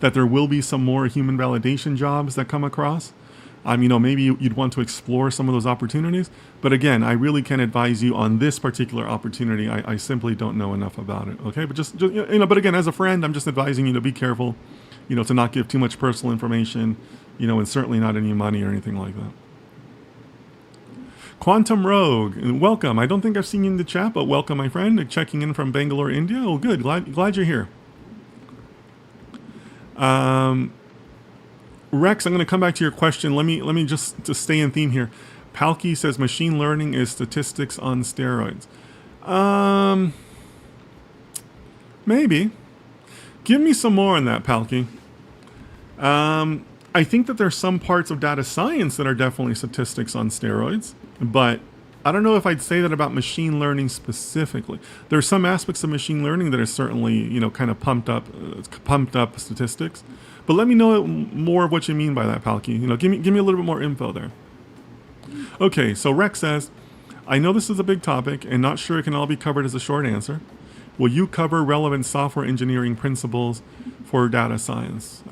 that there will be some more human validation jobs that come across. Maybe you'd want to explore some of those opportunities. But again, I really can't advise you on this particular opportunity. I simply don't know enough about it. Okay, but but again, as a friend, I'm just advising you to be careful, to not give too much personal information, and certainly not any money or anything like that. Quantum Rogue, welcome. I don't think I've seen you in the chat, but welcome, my friend. Checking in from Bangalore, India. Oh, good. Glad you're here. Rex, I'm going to come back to your question. Let me just to stay in theme here. Palki says machine learning is statistics on steroids. Maybe. Give me some more on that, Palki. I think that there's some parts of data science that are definitely statistics on steroids, but I don't know if I'd say that about machine learning specifically. There are some aspects of machine learning that are certainly, kind of pumped up statistics. But let me know more of what you mean by that, Palki. Give me a little bit more info there. Okay, so Rex says, I know this is a big topic and not sure it can all be covered as a short answer. Will you cover relevant software engineering principles for data science?